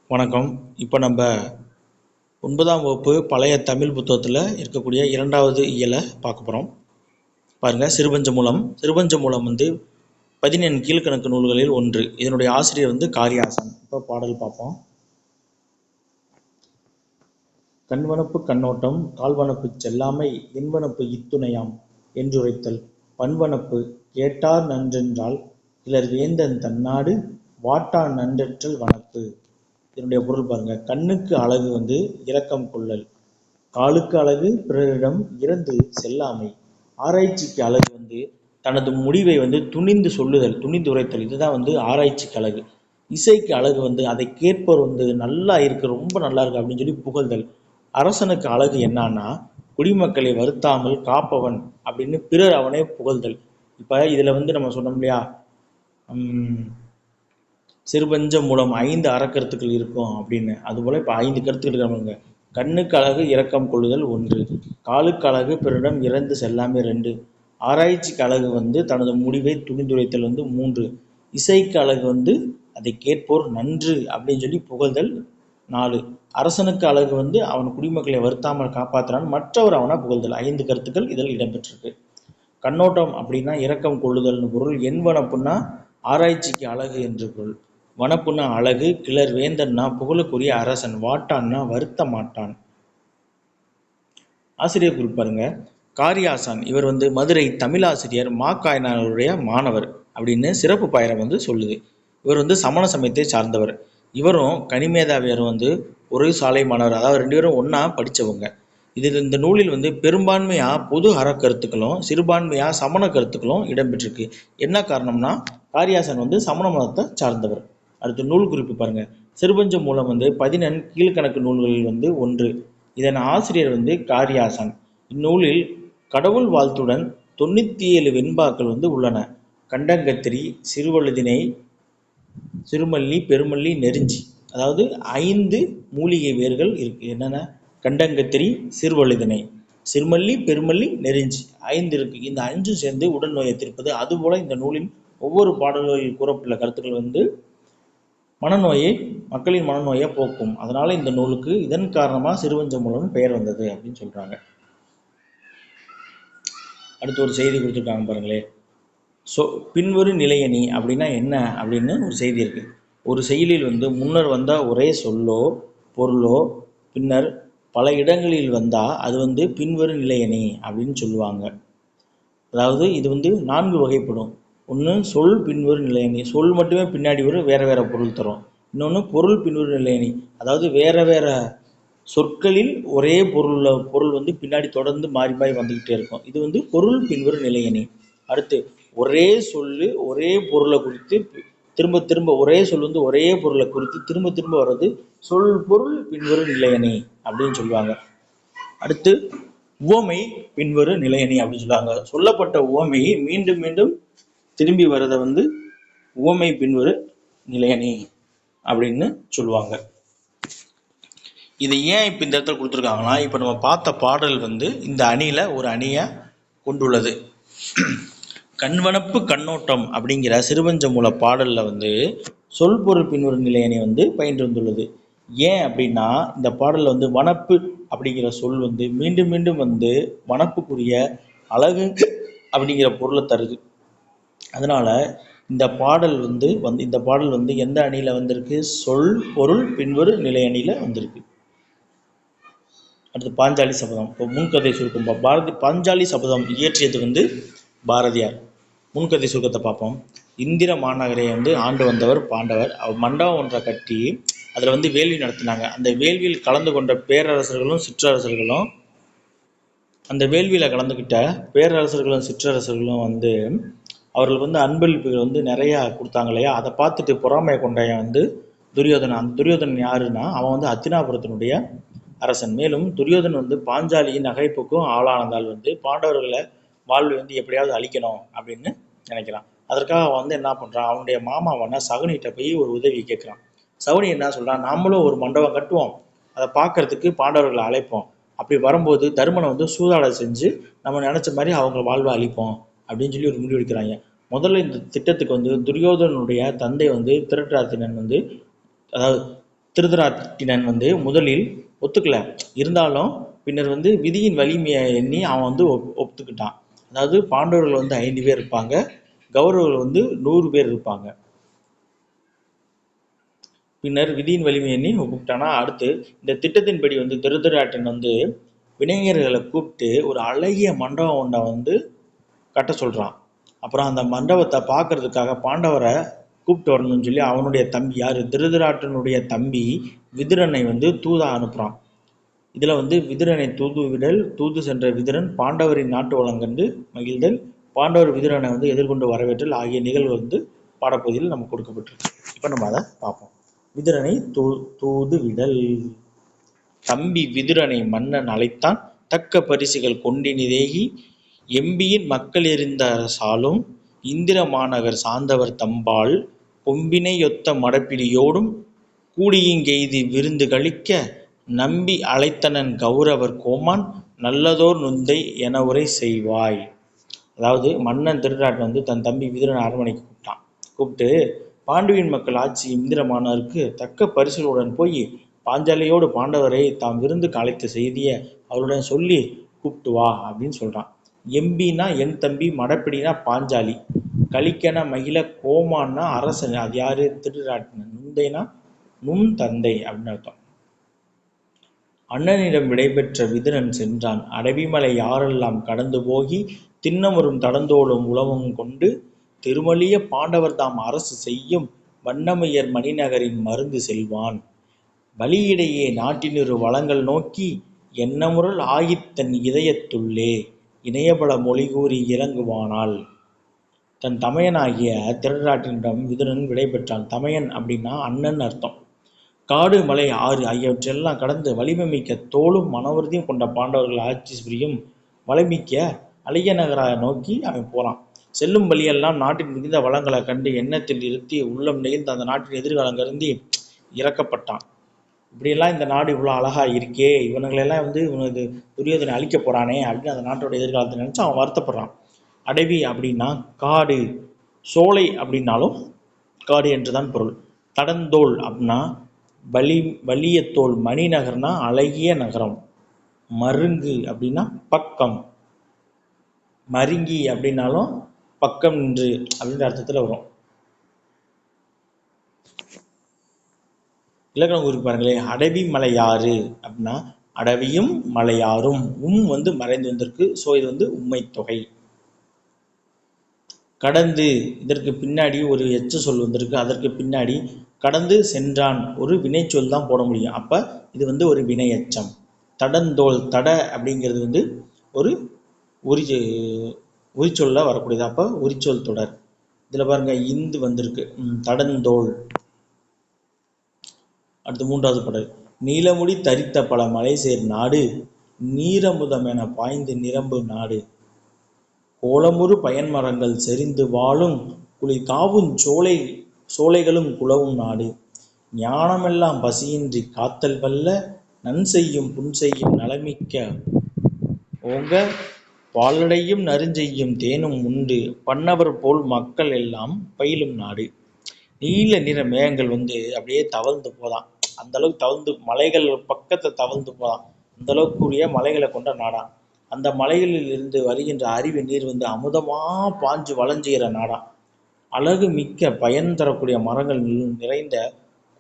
வணக்கம். இப்போ நம்ம 9ஆம் வகுப்பு பழைய தமிழ் புத்தகத்தில் இருக்கக்கூடிய 2வது இயலை பார்க்க போகிறோம். பாருங்கள், சிறுபஞ்சமூலம். சிறுபஞ்சமூலம் 14 கீழ்கணக்கு நூல்களில் ஒன்று. இதனுடைய ஆசிரியர் காரியாசன். இப்போ பாடல் பார்ப்போம். கண்வனப்பு கண்ணோட்டம் கால்வனப்பு செல்லாமை எண்வனப்பு இத்துணையாம் என்றுரைத்தல் பண்வனப்பு கேட்டார் நன்றென்றால் இலர் வேந்தன் தன்னாடு வாட்டா நன்றற்றல் வனப்பு. இதனுடைய பொருள் பாருங்க. கண்ணுக்கு அழகு இரக்கம் கொள்ளல், காலுக்கு அழகு பிறரிடம் இறந்து செல்லாமை, ஆராய்ச்சிக்கு அழகு தனது முடிவை துணிந்து சொல்லுதல், துணிந்து உரைத்தல். இதுதான் ஆராய்ச்சிக்கு அழகு. இசைக்கு அழகு அதை கேட்பவர் நல்லா இருக்கு, ரொம்ப நல்லா இருக்கு அப்படின்னு சொல்லி புகழ்தல். அரசனுக்கு அழகு என்னன்னா குடிமக்களை வருத்தாமல் காப்பவன் அப்படின்னு பிறர் அவனே புகழ்தல். இப்ப இதுல நம்ம சொன்னோம் இல்லையா, சிறுபஞ்ச மூலம் 5 அறக்கருத்துக்கள் இருக்கும் அப்படின்னு. அதுபோல இப்போ 5 கருத்துக்கள் இருக்காங்க. கண்ணுக்கு அழகு இரக்கம் கொள்ளுதல் 1, காலுக்கு அழகு பிறரிடம் இறந்து செல்லாமை 2, ஆராய்ச்சிக்கு அழகு தனது முடிவை துணிந்துரைத்தல் 3, இசைக்கு அழகு அதை கேட்போர் நன்று அப்படின்னு சொல்லி புகழ்தல் 4, அரசனுக்கு அழகு அவன் குடிமக்களை வருத்தாமல் காப்பாற்றுறான், மற்றவர் அவனை புகழ்தல். 5 கருத்துக்கள் இதில் இடம்பெற்றிருக்கு. கண்ணோட்டம் அப்படின்னா இரக்கம் கொள்ளுதல்னு பொருள். எண்வனப்புன்னா ஆராய்ச்சிக்கு அழகு என்று பொருள். வனப்புன்னா அழகு, கிளர் வேந்தன்னா புகழுக்குரிய அரசன், வாட்டான்னா வருத்த மாட்டான். ஆசிரியர் குறிப்பாருங்க. காரியாசான் இவர் மதுரை தமிழாசிரியர் மாக்காயனாருடைய மாணவர் அப்படின்னு சிறப்பு பாயிரம் சொல்லுது. இவர் சமண சமயத்தை சார்ந்தவர். இவரும் கனிமேதாவியரும் ஒரு சாலை மாணவர், அதாவது 2 பேரும் ஒன்னா படித்தவங்க. இந்த நூலில் பெரும்பான்மையா பொது அறக்கருத்துக்களும் சிறுபான்மையா சமண கருத்துக்களும் இடம்பெற்றிருக்கு. என்ன காரணம்னா காரியாசன் சமண மதத்தை சார்ந்தவர். அடுத்து நூல் குறிப்பு பாருங்க. சிறுபஞ்ச மூலம் 14 கீழ்கணக்கு நூல்களில் ஒன்று. இதன் ஆசிரியர் காரியாசன். இந்நூலில் கடவுள் வாழ்த்துடன் 97 வெண்பாக்கள் உள்ளன. கண்டங்கத்திரி, சிறுவழுதினை, சிறுமல்லி, பெருமல்லி, நெருஞ்சி, அதாவது 5 மூலிகை வேர்கள் இருக்கு. என்னென்ன? கண்டங்கத்திரி, சிறுவழுதினை, சிறுமல்லி, பெருமல்லி, நெருஞ்சி 5 இருக்கு. இந்த 5 சேர்ந்து உடல் நோயை தீர்ப்பது. அதுபோல இந்த நூலின் ஒவ்வொரு பாடல்களில் கூறப்பட்டுள்ள கருத்துக்கள் மனநோயை, மக்களின் மனநோயை போக்கும். அதனால இந்த நூலுக்கு இதன் காரணமா சிறுபஞ்ச மூலம் பெயர் வந்தது அப்படின்னு சொல்றாங்க. அடுத்து ஒரு செய்தி கொடுத்துருக்காங்க பாருங்களே. பின்வரும் நிலையணி அப்படின்னா என்ன அப்படின்னு ஒரு செய்தி இருக்கு. ஒரு செயலில் முன்னர் வந்த ஒரே சொல்லோ பொருளோ பின்னர் பல இடங்களில் வந்தா அது பின்வரும் நிலையணி அப்படின்னு சொல்லுவாங்க. அதாவது இது 4 வகைப்படும். ஒன்று சொல் பின்வரும் நிலையணி. சொல் மட்டுமே பின்னாடி வரும், வேற வேற பொருள் தரும். இன்னொன்று பொருள் பின்வரும் நிலையணி, அதாவது வேற வேற சொற்களில் ஒரே பொருள் பின்னாடி தொடர்ந்து மாறி மாறி வந்துக்கிட்டே இருக்கும். இது பொருள் பின்வரும் நிலையணி. அடுத்து ஒரே சொல்லு ஒரே பொருளை குறித்து திரும்ப திரும்ப, ஒரே சொல் ஒரே பொருளை குறித்து திரும்ப திரும்ப வர்றது சொல் பொருள் பின்வரும் நிலையணி அப்படின்னு சொல்லுவாங்க. அடுத்து உவமை பின்வரும் நிலையணி அப்படின்னு சொல்லுவாங்க. சொல்லப்பட்ட உவமை மீண்டும் மீண்டும் திரும்பி வர்றதை உவமை பின்வரும் நிலையணி அப்படின்னு சொல்லுவாங்க. இதை ஏன் இப்போ இந்த இடத்துல கொடுத்துருக்காங்கன்னா, இப்போ நம்ம பார்த்த பாடல் இந்த அணியில ஒரு அணியை கொண்டுள்ளது. கண்வனப்பு கண்ணோட்டம் அப்படிங்கிற சிறுபஞ்ச மூல பாடல்ல சொல் பொருள் பின்வரும் நிலையணி பயின்று வந்துள்ளது. ஏன் அப்படின்னா இந்த பாடல்ல வனப்பு அப்படிங்கிற சொல் மீண்டும் மீண்டும் வனப்புக்குரிய அழகு அப்படிங்கிற பொருளை தருது. அதனால இந்த பாடல் இந்த பாடல் எந்த அணியில வந்திருக்கு? சொல் பொருள் பின்வரும் நிலை அணியில வந்திருக்கு. அடுத்து பாஞ்சாலி சபதம். இப்போ முன்கதை சுருக்கம். பாஞ்சாலி சபதம் இயற்றியது பாரதியார். முன்கதை சுருக்கத்தை பார்ப்போம். இந்திர மாநகரை ஆண்டு வந்தவர் பாண்டவர். அவர் மண்டபம் ஒன்றை கட்டி அதில் வேள்வி நடத்தினாங்க. அந்த வேள்வியில் கலந்து கொண்ட பேரரசர்களும் சிற்றரசர்களும், அந்த வேள்வியில் கலந்துக்கிட்ட பேரரசர்களும் சிற்றரசர்களும் அவர்களுக்கு அன்பளிப்புகள் நிறையா கொடுத்தாங்க இல்லையா? அதை பார்த்துட்டு பொறாமை கொண்டையன் துரியோதனன். அந்த துரியோதனன் யாருன்னா அவன் அத்தினாபுரத்தினுடைய அரசன். மேலும் துரியோதனன் பாஞ்சாலியின் நகைப்புக்கும் ஆளானதால் பாண்டவர்களை வாழ்வை எப்படியாவது அழிக்கணும் அப்படின்னு நினைக்கிறான். அதற்காக அவன் என்ன பண்ணுறான்? அவனுடைய மாமாவான சகுனிகிட்ட போய் ஒரு உதவி கேட்குறான். சகுனி என்ன சொல்கிறான்? நாமளும் ஒரு மண்டபம் கட்டுவோம், அதை பார்க்கறதுக்கு பாண்டவர்களை அழைப்போம். அப்படி வரும்போது தருமனை சூதாட செஞ்சு நம்ம நினச்ச மாதிரி அவங்க வாழ்வை அழிப்போம் அப்படின்னு சொல்லி ஒரு முடிவு எடுக்கிறாங்க. முதல்ல இந்த திட்டத்துக்கு துரியோதனனுடைய தந்தை திருட்டராத்திரன் அதாவது திருதராட்டினன் வந்து முதலில் ஒத்துக்கல. இருந்தாலும் பின்னர் வந்து விதியின் வலிமையை எண்ணி அவன் வந்து ஒத்துக்கிட்டான். அதாவது பாண்டவர்கள் வந்து 5 பேர் இருப்பாங்க, கௌரவர்கள் வந்து 100 பேர் இருப்பாங்க. பின்னர் விதியின் வலிமை எண்ணி கூப்பிட்டானா. அடுத்து இந்த திட்டத்தின்படி வந்து திருதராட்டன் வந்து வினைஞர்களை கூப்பிட்டு ஒரு அழகிய மண்டபம் ஒன்றை வந்து கட்ட சொல்கிறான். அப்புறம் அந்த மண்டபத்தை பார்க்கறதுக்காக பாண்டவரை கூப்பிட்டு வரணும்னு சொல்லி அவனுடைய தம்பி, யார், திருதராட்டனுடைய தம்பி விதுரனை வந்து தூதா அனுப்புகிறான். இதில் வந்து விதுரனை தூது சென்ற விதுரன் பாண்டவரின் நாட்டு வளங்கண்டு மகிழ்தல், பாண்டவர் விதுரனை வந்து எதிர்கொண்டு வரவேற்றல் ஆகிய நிகழ்வு வந்து பாடப்பகுதியில் நமக்கு கொடுக்கப்பட்டிருக்கு. இப்போ நம்ம அதை பார்ப்போம். விதுரனை தூது விடல். தம்பி விதுரனை மன்னன் அழைத்தான், தக்க பரிசுகள் கொண்டினிதேகி எம்பியின் மக்கள் எறிந்த அரசாலும் இந்திர மாநகர் சார்ந்தவர் தம்பால் கொம்பினையொத்த மடப்பிடியோடும் கூடியிங்கெய்தி விருந்து கழிக்க நம்பி அழைத்தனன் கௌரவர் கோமான் நல்லதோர் நுந்தை என உரை செய்வாய். அதாவது மன்னன் திருதராட்டன் வந்து தன் தம்பி விதுரனை அரண்மனைக்கு கூப்பிட்டு பாண்டுவின் மக்கள் ஆட்சி இந்திரமானருக்கு தக்க பரிசுகளுடன் போய் பாஞ்சாலியோடு பாண்டவரை தாம் விருந்துக்கு அழைத்த செய்தியை அவருடன் சொல்லி கூப்பிட்டு வா அப்படின்னு சொல்கிறான். எம்பினா என் தம்பி, மடப்பிடினா பாஞ்சாலி, கலிக்கன மகிழ, கோமான்னா அரசன், அது யாரு, திருதராட்டினன், நுந்தைனா நுண் தந்தை அப்படின்னு அர்த்தம். அண்ணனிடம் விடைபெற்ற விதுரன் சென்றான். அடவிமலை யாரெல்லாம் கடந்து போகி திண்ணமுறும் தடந்தோளும் உளவும் கொண்டு திருமலிய பாண்டவர் தாம் அரசு செய்யும் வண்ணமையர் மணிநகரின் மருந்து செல்வான். வழியிடையே நாட்டினொரு வளங்கள் நோக்கி எண்ணமுறல் ஆகித்தன் இதயத்துள்ளே இணையபல மொழி கூறி இறங்குவானால். தன் தமையனாகிய திருதராட்டினிடம் விதுரன் விடை பெற்றான். தமையன் அப்படின்னா அண்ணன் அர்த்தம். காடு, மலை, ஆறு ஆகியவற்றெல்லாம் கடந்து வலிமை மிக்க தோளும் மனவருதியும் கொண்ட பாண்டவர்கள் ஆட்சி புரியும் வலிமிக்க அழகிய நகராக நோக்கி அவன் போகிறான். செல்லும் வழியெல்லாம் நாட்டின் மிகுந்த வளங்களை கண்டு எண்ணத்தில் இருத்தி உள்ளம் நெகிழ்ந்து அந்த நாட்டின் எதிர்காலம் கருந்தி இறக்கப்பட்டான். இப்படியெல்லாம் இந்த நாடு இவ்வளோ அழகா இருக்கே, இவனுங்களெல்லாம் வந்து இவனுக்கு துரியோதனை அழிக்க போகிறானே அப்படின்னு அந்த நாட்டோட எதிர்காலத்தை நினச்சி அவன் வருத்தப்படுறான். அடவி அப்படின்னா காடு, சோலை அப்படின்னாலும் காடு என்றுதான் பொருள். தடந்தோள் அப்படின்னா வலிய தோல், மணிநகர்னா அழகிய நகரம், மருங்கு அப்படின்னா பக்கம், மருங்கி அப்படின்னாலும் பக்கம் நின்று அப்படின்ற அர்த்தத்தில் வரும். இலக்கணம் குறிப்பு பாருங்களே. அடவி மலையாறு அப்படின்னா அடவியும் மலையாறும், வந்து மறைந்து வந்திருக்கு. ஸோ இது வந்து உண்மை தொகை. கடந்து, இதற்கு பின்னாடி ஒரு எச்ச சொல் வந்திருக்கு. அதற்கு பின்னாடி கடந்து சென்றான் ஒரு வினைச்சொல் தான் போட முடியும். அப்போ இது வந்து ஒரு வினை எச்சம். தடந்தோல், தட அப்படிங்கிறது வந்து ஒரு உரிச்சொல்ல வரக்கூடியது. அப்போ உரிச்சொல் தொடர். இதில் பாருங்க இந்து வந்திருக்கு, தடந்தோல். அடுத்து 3வது பாடல். நீலமுடி தரித்த பல மலை சேர் நாடு நீரமுதம் என பாய்ந்து நிரம்பு நாடு கோலமுறு பயன்மரங்கள் செறிந்து வாழும் குளி காவும் சோலைகளும் குளவும் நாடு ஞானமெல்லாம் பசியின்றி காத்தல் வல்ல நன் செய்யும் புன் செய்யும் நலமிக்க ஓங்க பாலடையும் நறுஞ்செய்யும் தேனும் உண்டு பன்னவர் போல் மக்கள் எல்லாம் பயிலும் நாடு. நீல நிற மேகங்கள் வந்து அப்படியே தவழ்ந்து போதான், அந்த அளவுக்கு தவழ்ந்து, மலைகள் பக்கத்தில் தவழ்ந்து போதான், அந்த அளவுக்குரிய மலைகளை கொண்ட நாடா. அந்த மலைகளில் இருந்து வருகின்ற அருவி நீர் வந்து அமுதமாக பாஞ்சு வளைஞ்சுகிற நாடா. அழகு மிக்க பயன் தரக்கூடிய மரங்கள் நிறைந்த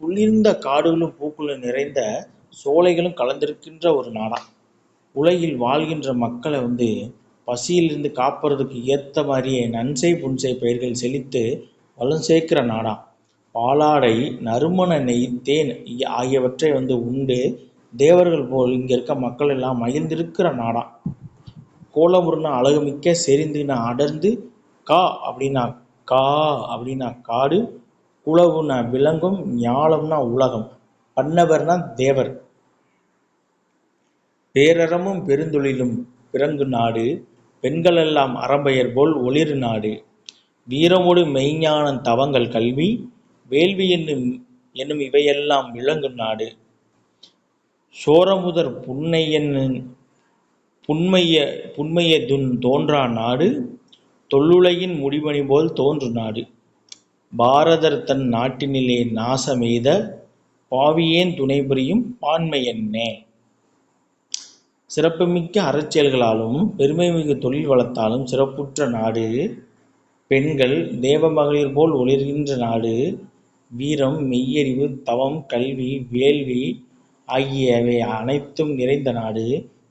குளிர்ந்த காடுகளும் பூக்களும் நிறைந்த சோலைகளும் கலந்திருக்கின்ற ஒரு நாடா. உலகில் வாழ்கின்ற மக்களை வந்து பசியிலிருந்து காப்பறதுக்கு ஏற்ற மாதிரியே நன்சை புன்சை பயிர்கள் செழித்து வளம் சேர்க்கிற நாடா. பாலாடை, நறுமண நெய், தேன் ஆகியவற்றை வந்து உண்டு தேவர்கள் போல் இங்கே இருக்க மக்கள் எல்லாம் மகிழ்ந்திருக்கிற நாடா. கோலமுருனா அழகுமிக்க, செறிந்துனா அடர்ந்து, கா அப்படின்னா காடு, குளவுனா விலங்கும், ஞாலம்னா உலகம், பன்னவர்னா தேவர், பேரறமும் பெருந்தொழிலும் பிறங்கு நாடு, பெண்களெல்லாம் அறம்பெயர் போல் ஒளிரு நாடு, வீரமோடு மெய்ஞானம் தவங்கள் கல்வி வேள்வி என்னும் இவையெல்லாம் விளங்கு நாடு, சோரமுதற் புன்மைய தோன்றா நாடு, தொல்லுலகின் முடிமணி போல் தோன்று நாடு, பாரதர் தன் நாட்டினிலே நாசமெய்த பாவியேன் துணை புரியும் பான்மை என்னே. சிறப்புமிக்க அறச்செயல்களாலும் பெருமைமிகு தொழில் வளத்தாலும் சிறப்புற்ற நாடு. பெண்கள் தேவமகளிர் போல் ஒளிர்கின்ற நாடு. வீரம், மெய்யறிவு, தவம், கல்வி, வேள்வி ஆகியவை அனைத்தும் நிறைந்த நாடு.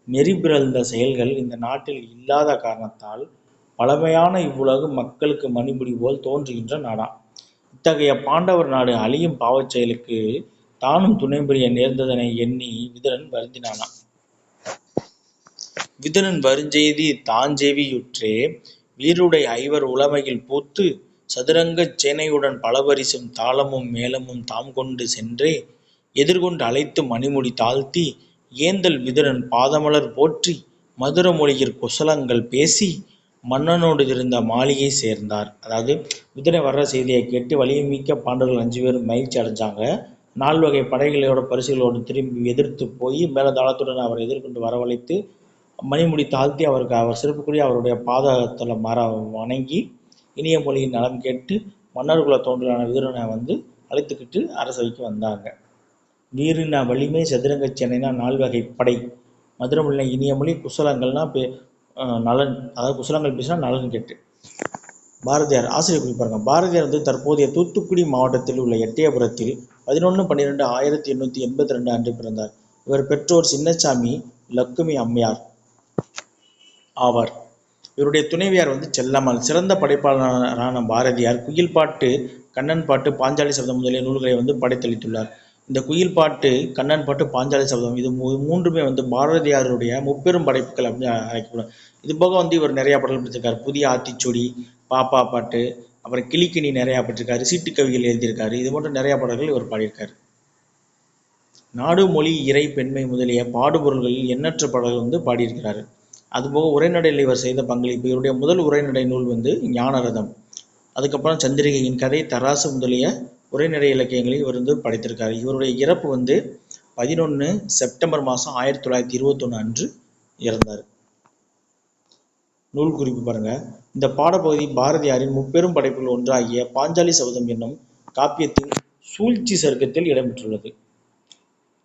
நெறி பிறழ்ந்த செயல்கள் இந்த நாட்டில் இல்லாத காரணத்தால் பழமையான இவ்வுலகு மக்களுக்கு மணிமுடி போல் தோன்றுகின்ற நாடாம். இத்தகைய பாண்டவர் நாடு அழியும் பாவச் செயலுக்கு தானும் துணை புரிய நேர்ந்ததனை எண்ணி விதுரன் வருந்தினானாம். விதுரன் வருஞ்செய்தி தாஞ்செவியுற்றே வீருடை ஐவர் உளமையில் பூத்து சதுரங்கச் சேனையுடன் பலபரிசும் தாளமும் மேளமும் தாம்கொண்டு சென்றே எதிர்கொண்டு அழைத்து மணிமுடி தாழ்த்தி ஏந்தல் விதுரன் பாதமலர் போற்றி மதுர மொழியிற் குசலங்கள் பேசி மன்னனோடு இருந்த மாளிகை சேர்ந்தார். அதாவது விதுரன் வர்ற செய்தியை கேட்டு வலிமைமிக்க பாண்டவர்கள் 5 பேரும் மகிழ்ச்சி அடைஞ்சாங்க. 4 வகை படைகளோட பரிசுகளோடு திரும்பி எதிர்த்து போய் மேலதாளத்துடன் அவரை எதிர்கொண்டு வரவழைத்து மணிமுடி தாழ்த்தி அவர் சிறப்புக்குரிய அவருடைய பாதத்தில் வணங்கி இனிய மொழியின் நலம் கேட்டு மன்னர்குல தோன்றலான விதுரனை அழைத்துக்கிட்டு அரசவைக்கு வந்தாங்க. வீரின வலிமை, சதுரங்கச் சேனைனா 4 வகை படை, மதுரமொழினா இனிய மொழி, குசலங்கள்னா நலன், அதாவது குசலங்கள் பேசினா நலன் கேட்டு. பாரதியார் ஆசிரியர் குறிப்பாருங்க. பாரதியார் தற்போதைய தூத்துக்குடி மாவட்டத்தில் உள்ள எட்டயபுரத்தில் 11/12/1882 அன்று பிறந்தார். இவர் பெற்றோர் சின்னசாமி, லக்குமி அம்மையார் ஆவார். இவருடைய துணைவியார் செல்லம்மாள். சிறந்த படைப்பாளரான பாரதியார் குயில் பாட்டு, கண்ணன் பாட்டு, பாஞ்சாலி சபதம் முதலிய நூல்களை படைத்தளித்துள்ளார். இந்த குயில் பாட்டு, கண்ணன் பாட்டு, பாஞ்சாலி சபதம் இது மூன்றுமே பாரதியாருடைய முப்பெரும் படைப்புகள் அப்படின்னு அழைக்கப்படும். இது போக இவர் நிறையா பாடல்கள் படிச்சிருக்காரு. புதிய ஆத்திச்சூடி, பாப்பா பாட்டு, அப்புறம் கிளிக்கிணி நிறையா பட்டிருக்காரு. சீட்டு கவிகள் எழுதியிருக்காரு. இது போன்ற நிறையா பாடல்கள் இவர் பாடியிருக்காரு. நாடு, மொழி, இறை, பெண்மை முதலிய பாடுபொருள்களில் எண்ணற்ற பாடல்கள் பாடியிருக்கிறாரு. அதுபோக உரைநடையில் இவர் செய்த பங்களிப்பு. இவருடைய முதல் உரைநடை நூல் ஞானரதம். அதுக்கப்புறம் சந்திரிகையின் கதை, தராசு முதலிய உரைநடை இலக்கியங்களை இவர் படைத்திருக்காரு. இவருடைய இறப்பு 11 செப்டம்பர் மாதம் 1921 அன்று இறந்தார். நூல் குறிப்பு பாருங்க. இந்த பாடப்பகுதி பாரதியாரின் முப்பெரும் படைப்புகள் ஒன்றாகிய பாஞ்சாலி சபதம் என்னும் காப்பியத்தின் சூழ்ச்சி சருக்கத்தில் இடம்பெற்றுள்ளது.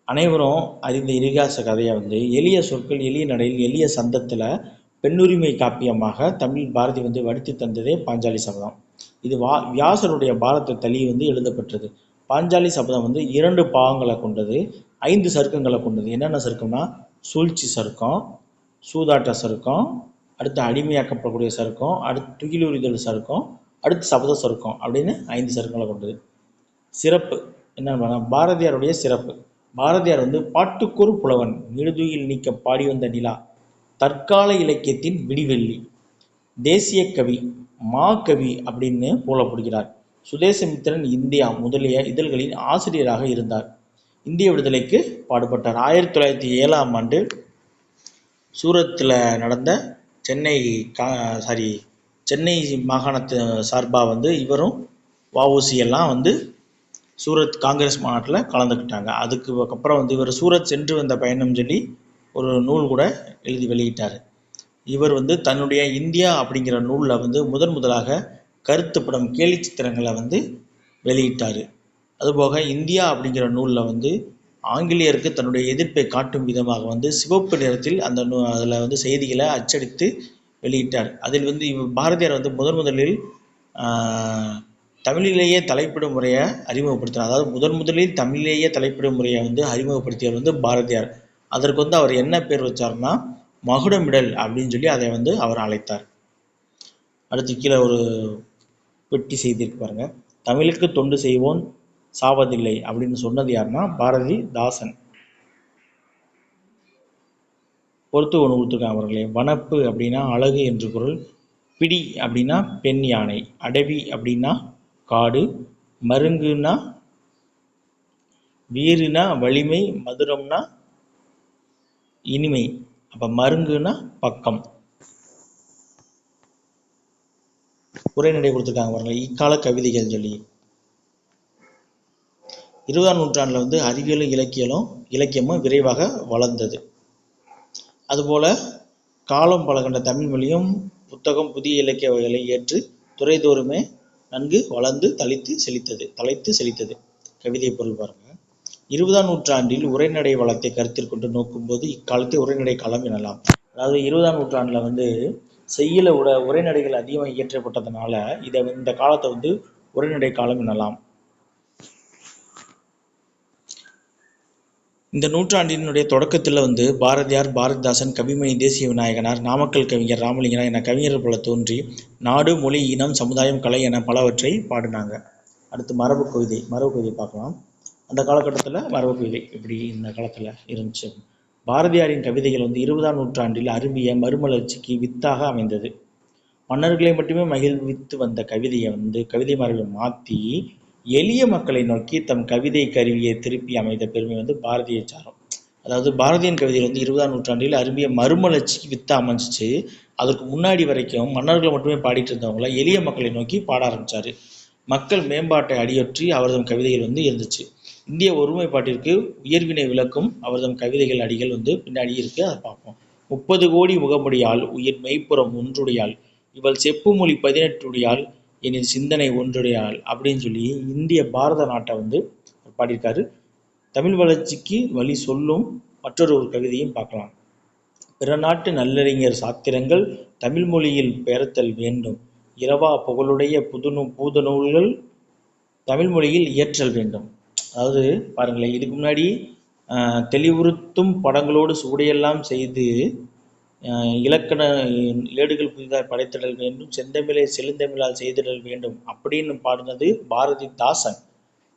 அனைவரும் அறிந்த இதிகாச கதையை எளிய சொற்கள், எளிய நடையில், எளிய சந்தத்தில் பெண்ணுரிமை காப்பியமாக தமிழ் பாரதி வடித்து தந்ததே பாஞ்சாலி சபதம். இது வியாசருடைய பாரத தளி எழுதப்பட்டது. பாஞ்சாலி சபதம் 2 பாகங்களை கொண்டது, 5 சருக்கங்களை கொண்டது. என்னென்ன சருக்கம்னா சூழ்ச்சி சருக்கம், சூதாட்ட சருக்கம், அடுத்து அடிமையாக்கப்படக்கூடிய சருக்கம், அடுத்து துகிலுரிதல் சருக்கம், அடுத்து சபத சருக்கம் அப்படின்னு 5 சருக்கங்களை கொண்டது. சிறப்பு என்னன்னா பாரதியாருடைய சிறப்பு. பாரதியார் பாட்டுக்கொரு புலவன், நெடுதுயில் நீக்க பாடி வந்த நிலா, தற்கால இலக்கியத்தின் விடிவெள்ளி, தேசிய கவி, மாகவி அப்படின்னு போலப்படுகிறார். சுதேசமித்திரன், இந்தியா முதலிய இதழ்களின் ஆசிரியராக இருந்தார். இந்திய விடுதலைக்கு பாடுபட்டார். 1907ஆம் ஆண்டு சூரத்தில் நடந்த சென்னை மாகாணத்து சார்பாக இவரும் வஉசி எல்லாம் சூரத் காங்கிரஸ் மாநாட்டில் கலந்துக்கிட்டாங்க. அதுக்கப்புறம் இவர் சூரத் சென்று வந்த பயணம் சொல்லி ஒரு நூல் கூட எழுதி வெளியிட்டார். இவர் தன்னுடைய இந்தியா அப்படிங்கிற நூலில் முதலாக கருத்துப்படம், கேலி சித்திரங்களை வெளியிட்டார். அதுபோக இந்தியா அப்படிங்கிற நூலில் ஆங்கிலேயருக்கு தன்னுடைய எதிர்ப்பை காட்டும் விதமாக சிவப்பு நிறத்தில் அதில் செய்திகளை அச்சடித்து வெளியிட்டார். அதில் இவர் பாரதியார் முதலில் தமிழிலேயே தலைப்பிடும் முறையை அறிமுகப்படுத்தினார். அதாவது முதலில் தமிழிலேயே தலைப்பிடும் முறையை அறிமுகப்படுத்தியவர் பாரதியார். அதற்கு அவர் என்ன பேர் வச்சார்னா மகுடமிடல் அப்படின்னு சொல்லி அதை அவர் அழைத்தார். அடுத்து கீழே ஒரு பெட்டி செய்தி இருக்கு பாருங்க. தமிழுக்கு தொண்டு செய்வோன் சாவதில்லை அப்படின்னு சொன்னது யாருன்னா பாரதிதாசன். பொறுத்து ஒன்று கொடுத்துருக்காங்க அவர்களே. வனப்பு அப்படின்னா அழகு என்று பொருள், பிடி அப்படின்னா பெண் யானை, அடவி அப்படின்னா காடு, மருங்குனா வீறுனா வலிமை, மதுரம்னா இனிமை, அப்ப மருங்குனா பக்கம். உரைநடை கொடுத்துருக்காங்க பாருங்க. இக்கால கவிதைகள் சொல்லி 20ஆம் நூற்றாண்டில் அறிவியலும் இலக்கியமும் விரைவாக வளர்ந்தது. அதுபோல காலம் பல கண்ட தமிழ் மொழியும் புத்தகம், புதிய இலக்கிய வகைகளை ஏற்று துறைதோறுமே நன்கு வளர்ந்து தலைத்து செழித்தது. கவிதை பொருள் பாருங்க. 20ஆம் நூற்றாண்டில் உரைநடை வளத்தை கருத்தில் கொண்டு நோக்கும்போது இக்காலத்தை உரைநடை காலம் எனலாம். அதாவது 20ஆம் நூற்றாண்டில் வந்து செய்யுள உரைநடைகள் அதிகமாக இயற்றப்பட்டதுனால இந்த காலத்தை வந்து உரைநடை காலம் எனலாம். இந்த நூற்றாண்டினுடைய தொடக்கத்தில் வந்து பாரதியார், பாரதிதாசன், கவிமணி தேசிய விநாயகனார், நாமக்கல் கவிஞர் ராமலிங்கனார் என கவிஞர்கள் பல தோன்றி நாடு, மொழி, இனம், சமுதாயம், கலை என பலவற்றை பாடினாங்க. அடுத்து மரபு கவிதை பார்க்கலாம். அந்த காலகட்டத்தில் மரபு கவிதை இப்படி இந்த காலத்தில் இருந்துச்சு. பாரதியாரின் கவிதைகள் வந்து 20ஆம் நூற்றாண்டில் அரும்பிய மறுமலர்ச்சிக்கு வித்தாக அமைந்தது. மன்னர்களை மட்டுமே மகிழ்வித்து வந்த கவிதையை வந்து கவிதை மரபை மாற்றி எளிய மக்களை நோக்கி தம் கவிதை கருவியை திருப்பி அமைத்த பெருமை வந்து பாரதியை சாரும். அதாவது பாரதியின் கவிதைகள் வந்து 20ஆம் நூற்றாண்டில் அரும்பிய மறுமலர்ச்சிக்கு வித்து அமைஞ்சிச்சு. அதற்கு முன்னாடி வரைக்கும் மன்னர்களை மட்டுமே பாடிட்டு இருந்தவங்கள எளிய மக்களை நோக்கி பாட ஆரம்பித்தார். மக்கள் மேம்பாட்டை அடியொற்றி அவர்தம் கவிதைகள் வந்து இருந்துச்சு. இந்திய ஒருமைப்பாட்டிற்கு உயர்வினை விளக்கும் அவர்தம் கவிதைகள் அடிகள் வந்து பின்னாடி இருக்கு, அதை பார்ப்போம். 30 கோடி முகமுடியால் உயிர் மெய்ப்புறம் ஒன்றுடையாள் இவள் செப்பு மொழி 18 எனில் சிந்தனை ஒன்றுடையாள் அப்படின்னு சொல்லி இந்திய பாரத நாட்டை வந்து பாடியிருக்காரு. தமிழ் வளர்ச்சிக்கு வழி சொல்லும் மற்றொரு கவிதையும் பார்க்கலாம். பிற நாட்டு நல்லறிஞர் சாத்திரங்கள் தமிழ் மொழியில் பெயர்த்தல் வேண்டும், இரவா புகழுடைய பூத நூல்கள் தமிழ் மொழியில் இயற்றல் வேண்டும். அதாவது பாருங்களேன், இதுக்கு முன்னாடி தெளிவுறுத்தும் படங்களோடு சுவடியெல்லாம் செய்து இலக்கண ஏடுகள் புதிதாக படைத்திடல் வேண்டும், செந்தமிழை செழுந்தமிழால் செய்திடல் வேண்டும் அப்படின்னு பாடினது பாரதிதாசன்.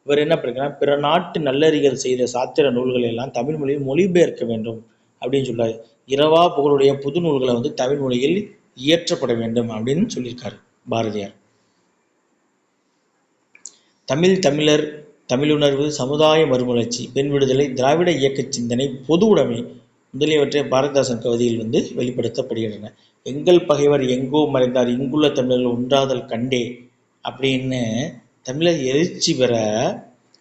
இவர் என்ன பண்ணிருக்காருன்னா, பிற நாட்டு நல்லறிஞர் செய்த சாத்திர நூல்களை எல்லாம் தமிழ் மொழியில் மொழிபெயர்க்க வேண்டும் அப்படின்னு சொல்றாரு. இரவா புகழுடைய புது நூல்களை வந்து தமிழ் மொழியில் இயற்றப்பட வேண்டும் அப்படின்னு சொல்லியிருக்காரு பாரதியார். தமிழர், தமிழுணர்வு, சமுதாய மறுமலர்ச்சி, பெண் விடுதலை, திராவிட இயக்க சிந்தனை, பொது உடைமை முதலியவற்றை பாரதிதாசன் கவிதையில் வந்து வெளிப்படுத்தப்படுகின்றன. எங்கள் பகைவர் எங்கோ மறைந்தார், இங்குள்ள தமிழர்கள் ஒன்றாதல் கண்டே அப்படின்னு தமிழர் எழுச்சி பெற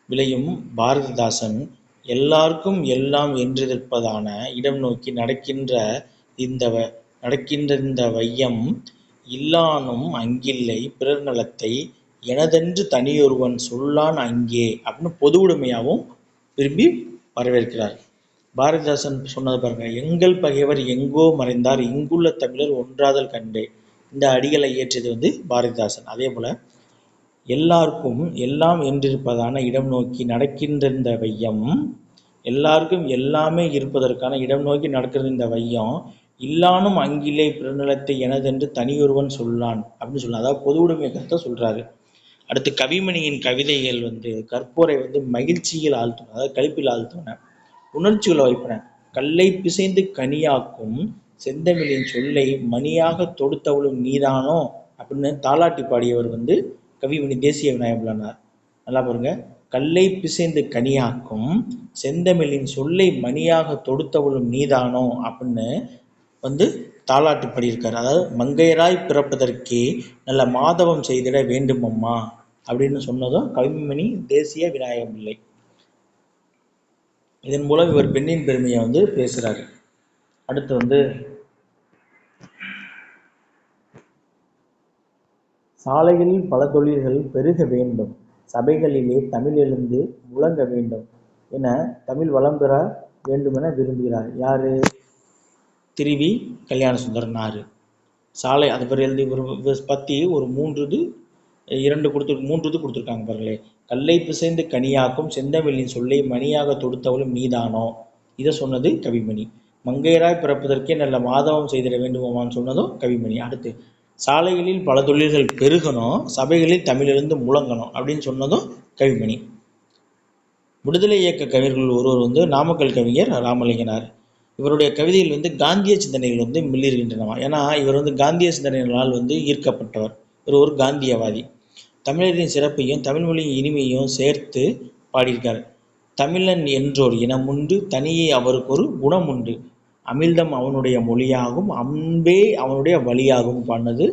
விளையும் பாரதிதாசன் எல்லாருக்கும் எல்லாம் என்றிருப்பதான இடம் நோக்கி நடக்கின்ற இந்த வையம் இல்லானும் அங்கில்லை பிறர் நலத்தை எனதென்று தனியொருவன் சொல்லான் அங்கே அப்படின்னு பொது உடைமையாகவும் விரும்பி வரவேற்கிறார். பாரதிதாசன் சொன்னது பாருங்க, எங்கள் பகைவர் எங்கோ மறைந்தார், இங்குள்ள தமிழர் ஒன்றாதல் கண்டே. இந்த அடிகளை இயற்றியது வந்து பாரதிதாசன். அதே போல எல்லாருக்கும் எல்லாம் என்றிருப்பதான இடம் நோக்கி நடக்கின்ற இந்த வையம், எல்லாருக்கும் எல்லாமே இருப்பதற்கான இடம் நோக்கி நடக்கிற இந்த வையம் இல்லானும் அங்கிலே பிறநிலத்தை எனதென்று தனியொருவன் சொல்லான் அப்படின்னு சொல்லலாம். அதாவது பொது உடைமை கருத்தை சொல்றாரு. அடுத்து கவிமணியின் கவிதைகள் வந்து கற்போரை வந்து மகிழ்ச்சியில் ஆழ்த்துன, அதாவது கழிப்பில் ஆழ்த்துன, உணர்ச்சிகளை வைப்பன. கல்லை பிசைந்து கனியாக்கும் செந்தமிழின் சொல்லை மணியாக தொடுத்தவளும் நீதானோ அப்படின்னு தாலாட்டி பாடியவர் வந்து கவிமணி தேசிய விநாயகனார். நல்லா பாருங்க, கல்லை பிசைந்து கனியாக்கும் செந்தமிழின் சொல்லை மணியாக தொடுத்தவளும் நீதானோ அப்படின்னு வந்து தாலாட்டு பாடியிருக்காரு. அதாவது மங்கையராய் பிறப்பதற்கே நல்ல மாதவம் செய்திட வேண்டுமம்மா அப்படின்னு சொன்னதும் கவிமணி தேசிய விநாயகம் பிள்ளை. இதன் மூலம் இவர் பெண்ணின் பெருமையை வந்து பேசுறாரு. அடுத்து வந்து சாலைகளில் பல தொழில்கள் பெருக வேண்டும், சபைகளிலே தமிழ் எழுந்து முழங்க வேண்டும் என தமிழ் வளம் பெற வேண்டுமென விரும்புகிறார். யாரு? திருவி கல்யாண சுந்தரனார். சாலை அது பேர் எழுதி பற்றி ஒரு மூன்று கொடுத்துருக்காங்க பாருங்களே. கல்லை பிசைந்து கனியாக்கும் செந்தமிழின் சொல்லை மணியாக தொடுத்தவளும் நீதானோ, இதை சொன்னது கவிமணி. மங்கையராய் பிறப்பதற்கே நல்ல மாதவம் செய்திட வேண்டுமான்னு சொன்னதும் கவிமணி. அடுத்து சாலைகளில் பல தொழில்கள் பெருகணும், சபைகளில் தமிழிலிருந்து முழங்கணும் அப்படின்னு சொன்னதும் கவிமணி. விடுதலை இயக்க கவிஞர்கள் ஒருவர் வந்து நாமக்கல் கவிஞர் ராமலிங்கனார். இவருடைய கவிதைகள் வந்து காந்திய சிந்தனைகள் வந்து மிளிர்கின்றன. ஏன்னா இவர் வந்து காந்திய சிந்தனைகளால் வந்து ஈர்க்கப்பட்டவர். இவர் ஒரு காந்தியவாதி. தமிழரின் சிறப்பையும் தமிழ் மொழியின் இனிமையும் சேர்த்து பாடியிருக்கார். தமிழன் என்றோர் இனமுண்டு, தனியே அவருக்கு ஒரு குணம் உண்டு, அமிழ்தம் அவனுடைய மொழியாகும், அன்பே அவனுடைய வழியாகும் பாடினது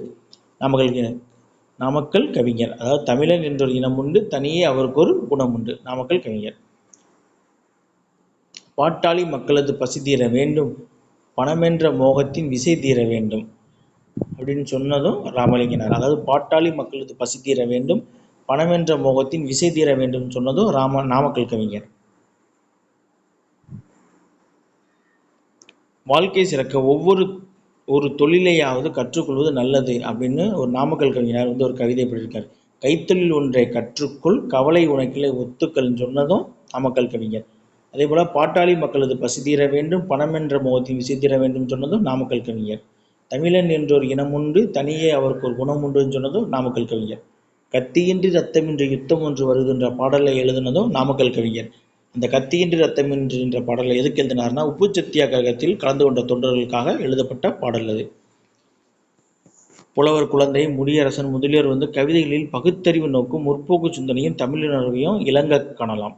நாமக்கல் கவிஞர். அதாவது தமிழன் என்றொரு இனம் உண்டு, தனியே அவருக்கு ஒரு குணம் உண்டு, நாமக்கல் கவிஞர். பாட்டாளி மக்களது பசி தீர வேண்டும், பணமென்ற மோகத்தின் விசை தீர வேண்டும் அப்படின்னு சொன்னதும் ராமலிங்கனார். அதாவது பாட்டாளி மக்களது பசி தீர வேண்டும், பணமென்ற மோகத்தின் விசை தீர வேண்டும் சொன்னதும் நாமக்கல் கவிஞர். வாழ்க்கை சிறக்க ஒரு தொழிலையாவது கற்றுக்கொள்வது நல்லது அப்படின்னு ஒரு நாமக்கல் கவிஞர் வந்து ஒரு கவிதை படியிருக்கார். கைத்தொழில் ஒன்றை கற்றுக்கொள் கவலை உனக்கில்லை ஒத்துக்கள்னு சொன்னதும் நாமக்கல் கவிஞர். அதே போல பாட்டாளி மக்களது பசி தீர வேண்டும் பணம் என்ற முகத்தின் விசை தீர வேண்டும் சொன்னதும் நாமக்கல் கவிஞர். தமிழன் என்றொரு இனம் உண்டு தனியே அவருக்கு ஒரு குணம் உண்டுன்னு சொன்னதும் நாமக்கல் கவிஞர். கத்தியின்றி ரத்தமின்றி யுத்தம் ஒன்று வருகின்ற பாடலை எழுதினதும் நாமக்கல் கவிஞர். அந்த கத்தியின்றி ரத்தமின்றி என்ற பாடலை எதுக்கு எழுதினார்னா உப்பு சத்தியாகிரகத்தில் கலந்து கொண்ட தொண்டர்களுக்காக எழுதப்பட்ட பாடல் அது. புலவர் குழந்தை முடியரசன் முதலியோர் வந்து கவிதைகளில் பகுத்தறிவு நோக்கும் முற்போக்கு சிந்தனையும் தமிழுணர்வையும் இளங்க காணலாம்.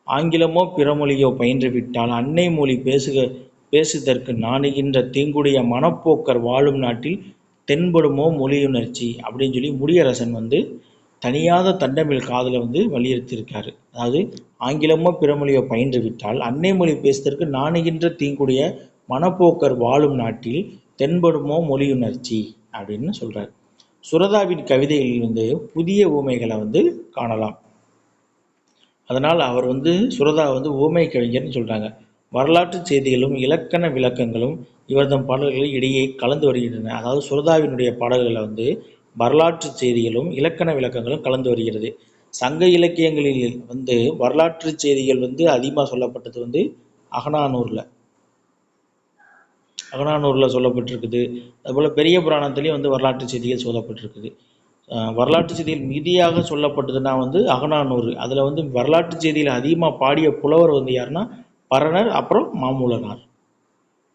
ஆங்கிலமோ பிறமொழியோ பயின்றுவிட்டால் அன்னை மொழி பேசுதற்கு நாணுகின்ற தீங்குடைய மனப்போக்கர் வாழும் நாட்டில் தென்படுமோ மொழியுணர்ச்சி அப்படின்னு சொல்லி முடியரசன் வந்து தனியாத தண்டமிழ் காதலை வந்து வலியுறுத்தியிருக்காரு. அதாவது ஆங்கிலமோ பிறமொழியோ பயின்று விட்டால் அன்னை மொழி பேசுவதற்கு நாணுகின்ற தீங்குடைய மனப்போக்கர் வாழும் நாட்டில் தென்படுமோ மொழியுணர்ச்சி அப்படின்னு சொல்றாரு. சுரதாவின் கவிதைகளில் வந்து புதிய ஊமைகளை வந்து காணலாம். அதனால் அவர் வந்து சுரதா வந்து ஊமை கவிஞர்னு சொல்றாங்க. வரலாற்று செய்திகளும் இலக்கண விளக்கங்களும் இவர்தம் பாடல்களில் இடையே கலந்து வருகின்றன. அதாவது சுரதாவினுடைய பாடல்களில் வந்து வரலாற்று செய்திகளும் இலக்கண விளக்கங்களும் கலந்து வருகிறது. சங்க இலக்கியங்களில் வந்து வரலாற்று செய்திகள் வந்து அதிகமாக சொல்லப்பட்டது வந்து அகநானூரில் சொல்லப்பட்டிருக்குது. அதுபோல் பெரிய புராணத்துலேயும் வந்து வரலாற்று செய்திகள் சொல்லப்பட்டிருக்குது. வரலாற்று செய்திகள் மீதியாக சொல்லப்பட்டதுன்னா வந்து அகநானூறு. அதில் வந்து வரலாற்று செய்தியில் அதிகமாக பாடிய புலவர் வந்து யாருன்னா பரணர், அப்புறம் மாமூலனார்.